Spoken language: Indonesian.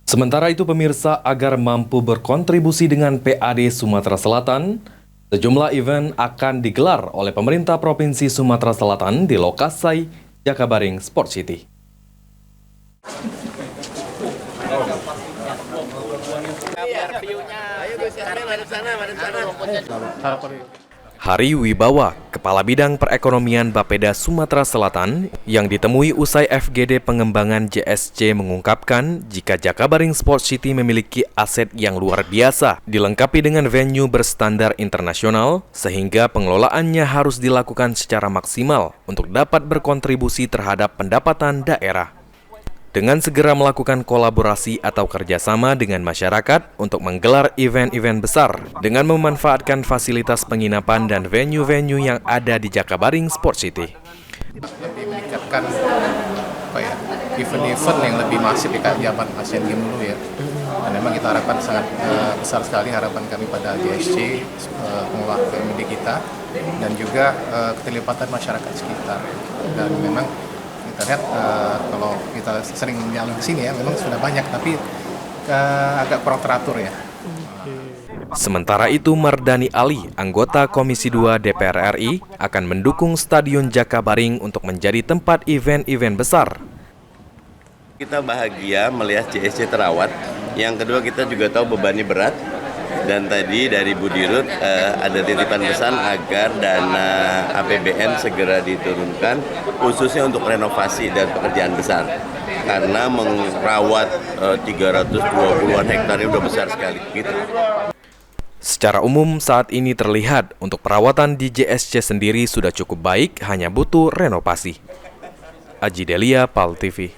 Sementara itu pemirsa, agar mampu berkontribusi dengan PAD Sumatera Selatan, sejumlah event akan digelar oleh pemerintah Provinsi Sumatera Selatan di lokasi Jakabaring Sport City. Hari Wibawa, Kepala Bidang Perekonomian Bapeda Sumatera Selatan yang ditemui usai FGD Pengembangan JSC mengungkapkan jika Jakabaring Sport City memiliki aset yang luar biasa, dilengkapi dengan venue berstandar internasional, sehingga pengelolaannya harus dilakukan secara maksimal untuk dapat berkontribusi terhadap pendapatan daerah. Dengan segera melakukan kolaborasi atau kerjasama dengan masyarakat untuk menggelar event-event besar dengan memanfaatkan fasilitas penginapan dan venue-venue yang ada di Jakabaring Sport City. Lebih meningkatkan event-event yang lebih masif di zaman Asian Games dulu ya. Dan memang kita harapkan sangat besar sekali harapan kami pada JSC, pengelola PMD kita, dan juga keterlibatan masyarakat sekitar. Dan memang kita lihat kalau kita sering jalan ke sini ya, memang sudah banyak, tapi agak kurang teratur ya. Sementara itu, Mardani Ali, anggota Komisi 2 DPR RI, akan mendukung Stadion Jakabaring untuk menjadi tempat event-event besar. Kita bahagia melihat JSC terawat. Yang kedua, kita juga tahu bebannya berat. Dan tadi dari Bu Dirut ada titipan pesan agar dana APBN segera diturunkan, khususnya untuk renovasi dan pekerjaan besar. Karena merawat 320-an hektar udah besar sekali. Gitu. Secara umum saat ini terlihat untuk perawatan di JSC sendiri sudah cukup baik, hanya butuh renovasi. Aji Delia, PAL TV.